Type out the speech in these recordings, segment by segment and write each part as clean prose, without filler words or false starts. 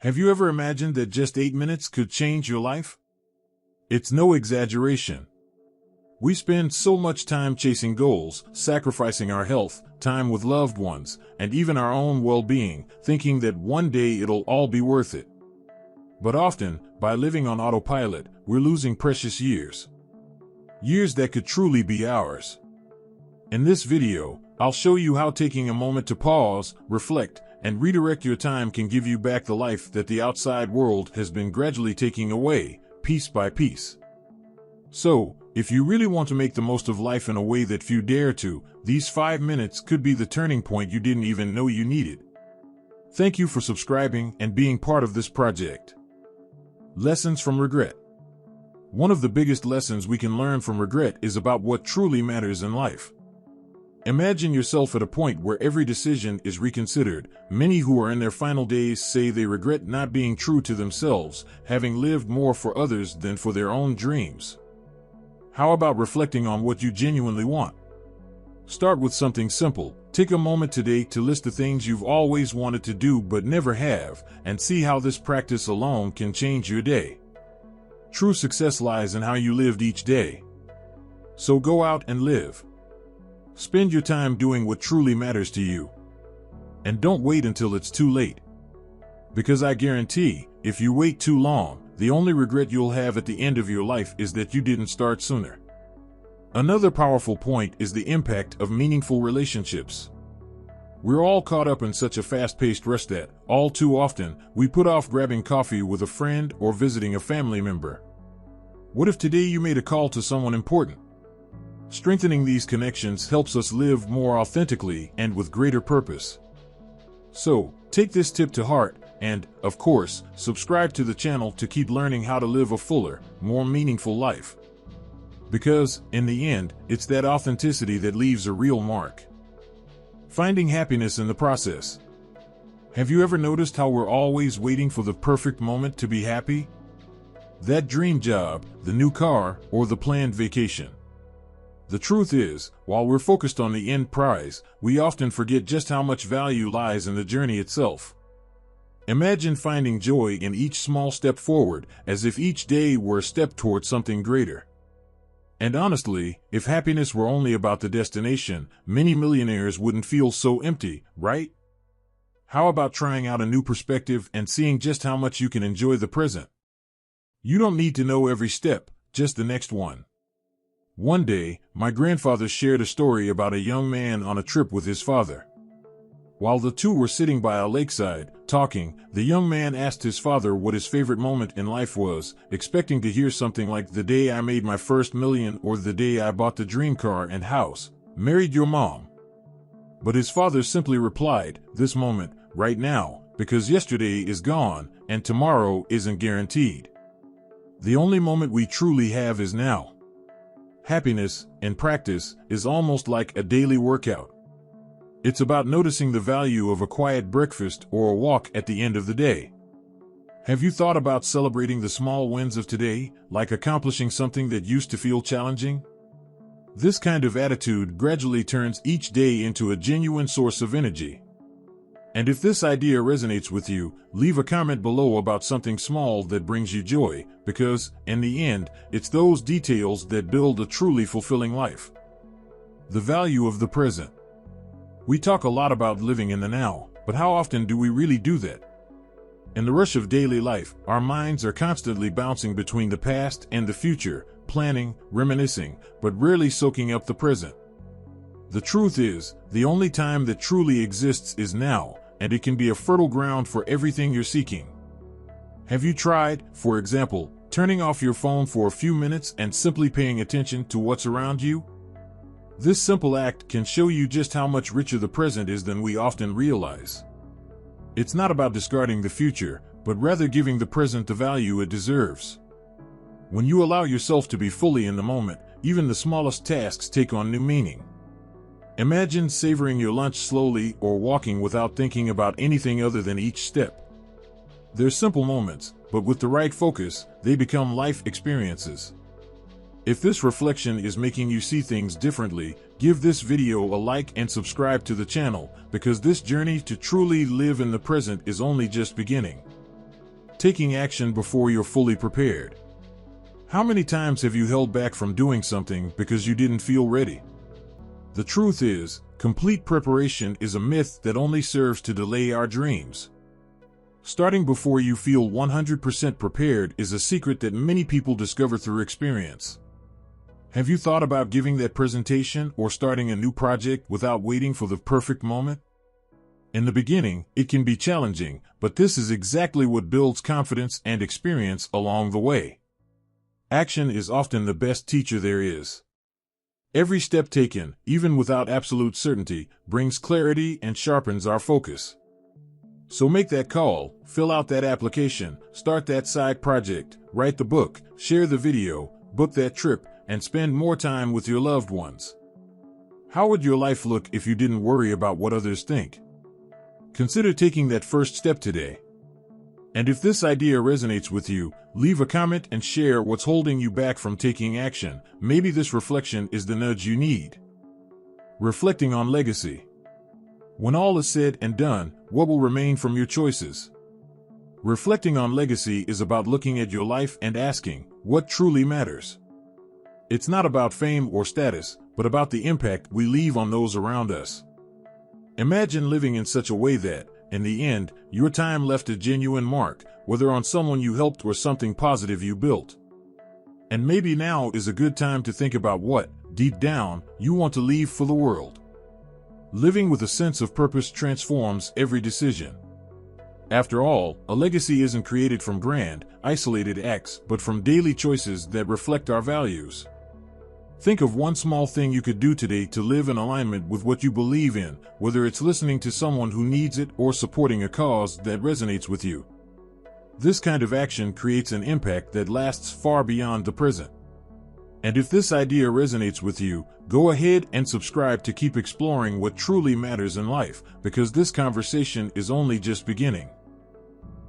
Have you ever imagined that just 8 minutes could change your life? It's no exaggeration. We spend so much time chasing goals, sacrificing our health, time with loved ones, and even our own well-being, thinking that one day it'll all be worth it. But often, by living on autopilot, we're losing precious years. Years that could truly be ours. In this video, I'll show you how taking a moment to pause, reflect, and redirect your time can give you back the life that the outside world has been gradually taking away, piece by piece. So, if you really want to make the most of life in a way that few dare to, these 5 minutes could be the turning point you didn't even know you needed. Thank you for subscribing and being part of this project. Lessons from regret. One of the biggest lessons we can learn from regret is about what truly matters in life. Imagine yourself at a point where every decision is reconsidered. Many who are in their final days say they regret not being true to themselves, having lived more for others than for their own dreams. How about reflecting on what you genuinely want? Start with something simple. Take a moment today to list the things you've always wanted to do but never have, and see how this practice alone can change your day. True success lies in how you lived each day. So go out and live. Spend your time doing what truly matters to you. And don't wait until it's too late. Because I guarantee, if you wait too long, the only regret you'll have at the end of your life is that you didn't start sooner. Another powerful point is the impact of meaningful relationships. We're all caught up in such a fast-paced rush that, all too often, we put off grabbing coffee with a friend or visiting a family member. What if today you made a call to someone important? Strengthening these connections helps us live more authentically and with greater purpose. So, take this tip to heart and, of course, subscribe to the channel to keep learning how to live a fuller, more meaningful life. Because, in the end, it's that authenticity that leaves a real mark. Finding happiness in the process. Have you ever noticed how we're always waiting for the perfect moment to be happy? That dream job, the new car, or the planned vacation. The truth is, while we're focused on the end prize, we often forget just how much value lies in the journey itself. Imagine finding joy in each small step forward, as if each day were a step toward something greater. And honestly, if happiness were only about the destination, many millionaires wouldn't feel so empty, right? How about trying out a new perspective and seeing just how much you can enjoy the present? You don't need to know every step, just the next one. One day, my grandfather shared a story about a young man on a trip with his father. While the two were sitting by a lakeside, talking, the young man asked his father what his favorite moment in life was, expecting to hear something like the day I made my first million or the day I bought the dream car and house, married your mom. But his father simply replied, this moment, right now, because yesterday is gone and tomorrow isn't guaranteed. The only moment we truly have is now. Happiness, in practice, is almost like a daily workout. It's about noticing the value of a quiet breakfast or a walk at the end of the day. Have you thought about celebrating the small wins of today, like accomplishing something that used to feel challenging? This kind of attitude gradually turns each day into a genuine source of energy. And if this idea resonates with you, leave a comment below about something small that brings you joy, because, in the end, it's those details that build a truly fulfilling life. The value of the present. We talk a lot about living in the now, but how often do we really do that? In the rush of daily life, our minds are constantly bouncing between the past and the future, planning, reminiscing, but rarely soaking up the present. The truth is, the only time that truly exists is now, and it can be a fertile ground for everything you're seeking. Have you tried, for example, turning off your phone for a few minutes and simply paying attention to what's around you? This simple act can show you just how much richer the present is than we often realize. It's not about discarding the future, but rather giving the present the value it deserves. When you allow yourself to be fully in the moment, even the smallest tasks take on new meaning. Imagine savoring your lunch slowly or walking without thinking about anything other than each step. They're simple moments, but with the right focus, they become life experiences. If this reflection is making you see things differently, give this video a like and subscribe to the channel, because this journey to truly live in the present is only just beginning. Taking action before you're fully prepared. How many times have you held back from doing something because you didn't feel ready? The truth is, complete preparation is a myth that only serves to delay our dreams. Starting before you feel 100% prepared is a secret that many people discover through experience. Have you thought about giving that presentation or starting a new project without waiting for the perfect moment? In the beginning, it can be challenging, but this is exactly what builds confidence and experience along the way. Action is often the best teacher there is. Every step taken, even without absolute certainty, brings clarity and sharpens our focus. So make that call, fill out that application, start that side project, write the book, share the video, book that trip, and spend more time with your loved ones. How would your life look if you didn't worry about what others think? Consider taking that first step today. And if this idea resonates with you, leave a comment and share what's holding you back from taking action. Maybe this reflection is the nudge you need. Reflecting on legacy. When all is said and done, what will remain from your choices? Reflecting on legacy is about looking at your life and asking, what truly matters? It's not about fame or status, but about the impact we leave on those around us. Imagine living in such a way that, in the end, your time left a genuine mark, whether on someone you helped or something positive you built. And maybe now is a good time to think about what, deep down, you want to leave for the world. Living with a sense of purpose transforms every decision. After all, a legacy isn't created from grand, isolated acts, but from daily choices that reflect our values. Think of one small thing you could do today to live in alignment with what you believe in, whether it's listening to someone who needs it or supporting a cause that resonates with you. This kind of action creates an impact that lasts far beyond the present. And if this idea resonates with you, go ahead and subscribe to keep exploring what truly matters in life, because this conversation is only just beginning.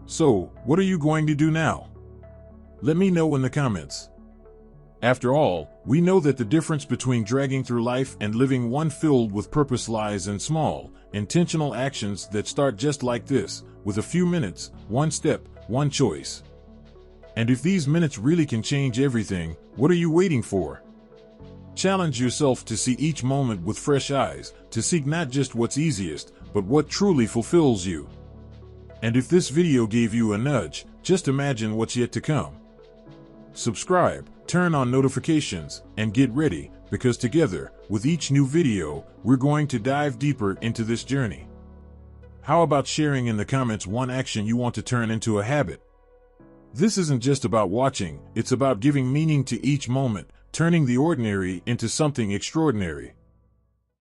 So, what are you going to do now? Let me know in the comments. After all, we know that the difference between dragging through life and living one filled with purpose lies in small, intentional actions that start just like this, with a few minutes, one step, one choice. And if these minutes really can change everything, what are you waiting for? Challenge yourself to see each moment with fresh eyes, to seek not just what's easiest, but what truly fulfills you. And if this video gave you a nudge, just imagine what's yet to come. Subscribe, turn on notifications, and get ready, because together, with each new video, we're going to dive deeper into this journey. How about sharing in the comments one action you want to turn into a habit? This isn't just about watching, it's about giving meaning to each moment, turning the ordinary into something extraordinary.